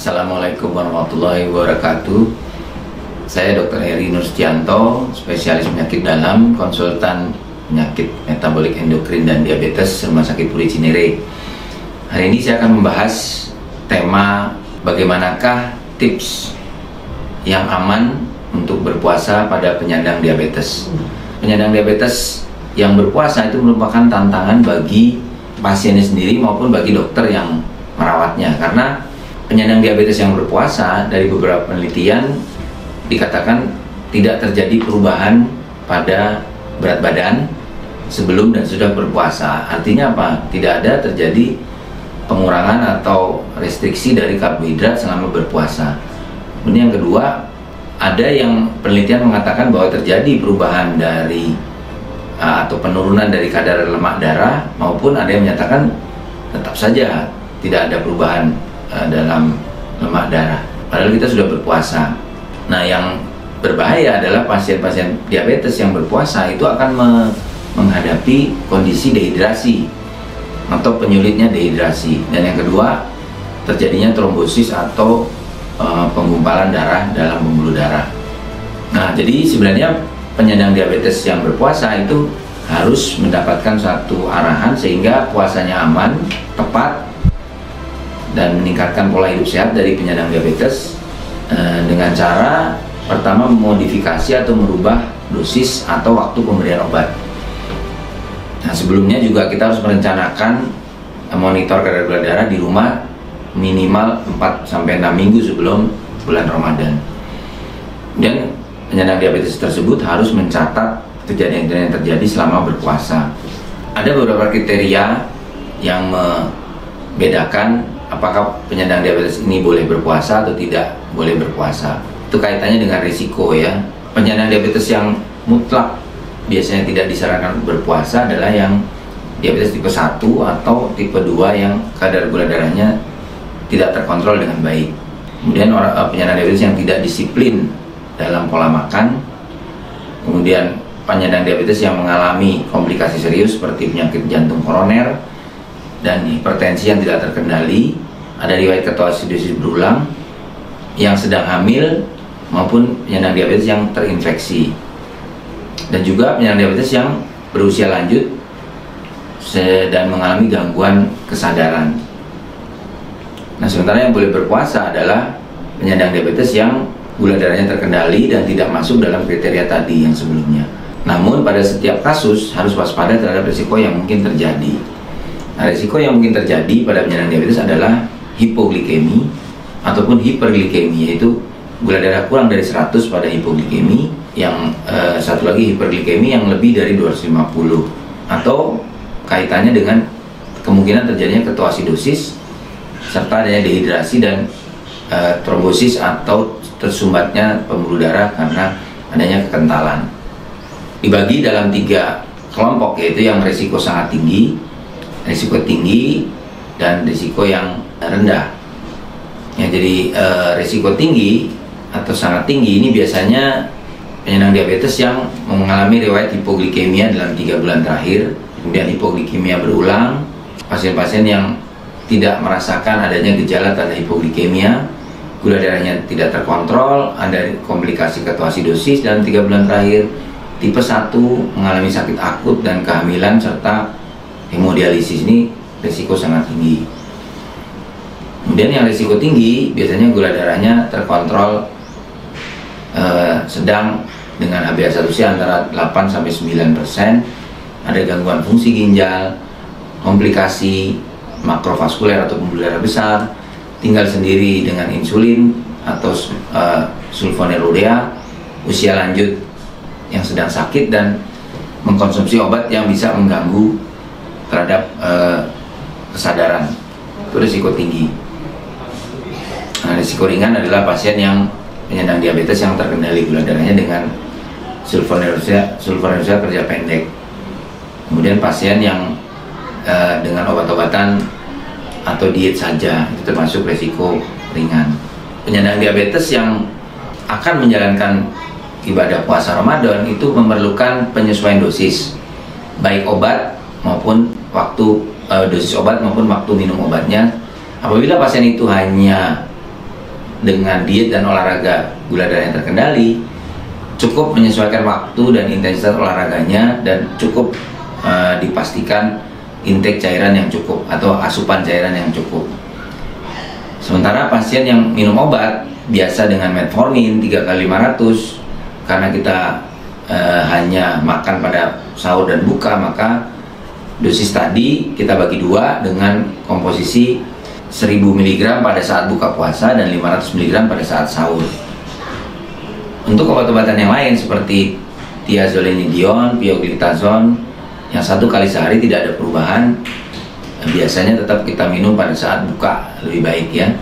Assalamualaikum warahmatullahi wabarakatuh. Saya Dr. Heri Nurstianto, spesialis penyakit dalam, konsultan penyakit metabolik endokrin dan diabetes Rumah Sakit Puri Cinere. Hari ini saya akan membahas tema bagaimanakah tips yang aman untuk berpuasa pada penyandang diabetes. Penyandang diabetes yang berpuasa itu merupakan tantangan bagi pasiennya sendiri maupun bagi dokter yang merawatnya, karena penyandang diabetes yang berpuasa dari beberapa penelitian dikatakan tidak terjadi perubahan pada berat badan sebelum dan sudah berpuasa. Artinya apa? Tidak ada terjadi pengurangan atau restriksi dari karbohidrat selama berpuasa. Kemudian yang kedua, ada yang penelitian mengatakan bahwa terjadi perubahan dari atau penurunan dari kadar lemak darah, maupun ada yang menyatakan tetap saja tidak ada perubahan dalam lemak darah padahal kita sudah berpuasa. Nah, yang berbahaya adalah pasien-pasien diabetes yang berpuasa itu akan menghadapi kondisi dehidrasi atau penyulitnya dehidrasi, dan yang kedua terjadinya trombosis atau penggumpalan darah dalam pembuluh darah. Nah, jadi sebenarnya penyandang diabetes yang berpuasa itu harus mendapatkan satu arahan sehingga puasanya aman, tepat, dan meningkatkan pola hidup sehat dari penyandang diabetes dengan cara pertama memodifikasi atau merubah dosis atau waktu pemberian obat. Nah, sebelumnya juga kita harus merencanakan monitor kadar gula darah di rumah minimal 4-6 minggu sebelum bulan Ramadan. Dan penyandang diabetes tersebut harus mencatat kejadian-kejadian yang terjadi selama berpuasa. Ada beberapa kriteria yang membedakan apakah penyandang diabetes ini boleh berpuasa atau tidak boleh berpuasa. Itu kaitannya dengan risiko ya. Penyandang diabetes yang mutlak biasanya tidak disarankan berpuasa adalah yang diabetes tipe 1 atau tipe 2 yang kadar gula darahnya tidak terkontrol dengan baik. Kemudian penyandang diabetes yang tidak disiplin dalam pola makan. Kemudian penyandang diabetes yang mengalami komplikasi serius seperti penyakit jantung koroner dan hipertensi yang tidak terkendali, ada riwayat ketoasidosis berulang, yang sedang hamil, maupun penyandang diabetes yang terinfeksi, dan juga penyandang diabetes yang berusia lanjut dan mengalami gangguan kesadaran. Nah, sementara yang boleh berpuasa adalah penyandang diabetes yang gula darahnya terkendali dan tidak masuk dalam kriteria tadi yang sebelumnya. Namun pada setiap kasus harus waspada terhadap risiko yang mungkin terjadi. Nah, risiko yang mungkin terjadi pada penyandang diabetes adalah hipoglikemi ataupun hiperglikemi, yaitu gula darah kurang dari 100 pada hipoglikemi, yang satu lagi hiperglikemi yang lebih dari 250, atau kaitannya dengan kemungkinan terjadinya ketoasidosis serta adanya dehidrasi dan trombosis atau tersumbatnya pembuluh darah karena adanya kekentalan. Dibagi dalam 3 kelompok, yaitu yang risiko sangat tinggi, risiko tinggi, dan risiko yang rendah. Ya, jadi risiko tinggi atau sangat tinggi ini biasanya penyandang diabetes yang mengalami riwayat hipoglikemia dalam 3 bulan terakhir, kemudian hipoglikemia berulang, pasien-pasien yang tidak merasakan adanya gejala tanda hipoglikemia, gula darahnya tidak terkontrol, ada komplikasi ketoasidosis dalam 3 bulan terakhir, tipe 1 mengalami sakit akut dan kehamilan serta hemodialisis. Ini risiko sangat tinggi. Kemudian yang risiko tinggi biasanya gula darahnya terkontrol sedang dengan HbA1c antara 8-9%, ada gangguan fungsi ginjal, komplikasi makrovaskuler atau pembuluh darah besar, tinggal sendiri dengan insulin atau sulfonylurea, usia lanjut yang sedang sakit, dan mengkonsumsi obat yang bisa mengganggu terhadap kesadaran. Itu risiko tinggi. Nah, risiko ringan adalah pasien yang penyandang diabetes yang terkendali gula darahnya dengan sulfonylurea kerja pendek. Kemudian pasien yang dengan obat-obatan atau diet saja, itu termasuk risiko ringan. Penyandang diabetes yang akan menjalankan ibadah puasa Ramadan itu memerlukan penyesuaian dosis, baik obat maupun waktu dosis obat maupun waktu minum obatnya. Apabila pasien itu hanya dengan diet dan olahraga gula darah yang terkendali, cukup menyesuaikan waktu dan intensitas olahraganya, dan cukup dipastikan intake cairan yang cukup atau asupan cairan yang cukup. Sementara pasien yang minum obat biasa dengan metformin 3x500, karena kita hanya makan pada sahur dan buka, maka dosis tadi kita bagi dua dengan komposisi 1000 mg pada saat buka puasa dan 500 mg pada saat sahur. Untuk obat-obatan yang lain seperti thiazolinidion, pioglitazone, yang 1 kali sehari tidak ada perubahan, biasanya tetap kita minum pada saat buka lebih baik ya.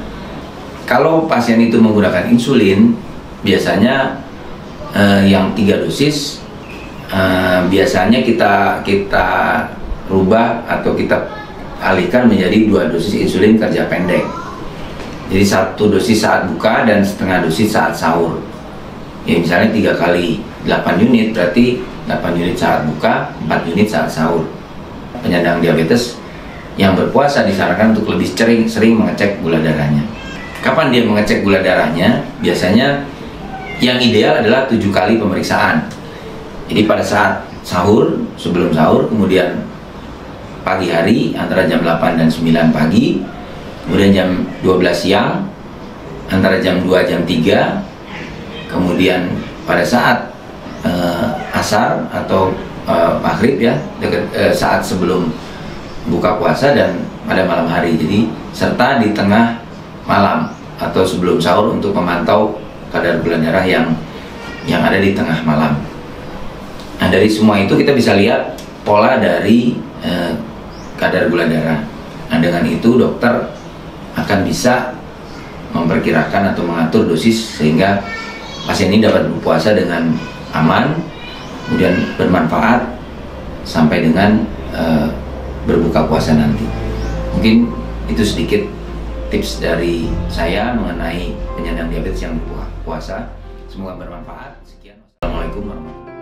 Kalau pasien itu menggunakan insulin, biasanya yang 3 dosis biasanya kita rubah atau kita alihkan menjadi 2 dosis insulin kerja pendek. Jadi 1 dosis saat buka dan setengah dosis saat sahur. Ya misalnya 3 kali 8 unit, berarti 8 unit saat buka, 4 unit saat sahur. Penyandang diabetes yang berpuasa disarankan untuk lebih sering mengecek gula darahnya. Kapan dia mengecek gula darahnya? Biasanya yang ideal adalah 7 kali pemeriksaan. Jadi pada saat sahur, sebelum sahur, kemudian pagi hari antara jam 8 dan 9 pagi, kemudian jam 12 siang, antara jam 2 jam 3, kemudian pada saat asar atau maghrib ya, saat sebelum buka puasa, dan pada malam hari. Jadi serta di tengah malam atau sebelum sahur untuk memantau kadar gula darah yang ada di tengah malam. Nah, dari semua itu kita bisa lihat pola dari kadar gula darah. Nah, dengan itu dokter akan bisa memperkirakan atau mengatur dosis sehingga pasien ini dapat berpuasa dengan aman, kemudian bermanfaat sampai dengan berbuka puasa nanti. Mungkin itu sedikit tips dari saya mengenai penyandang diabetes yang berpuasa. Semoga bermanfaat. Sekian. Assalamualaikum warahmatullahi wabarakatuh.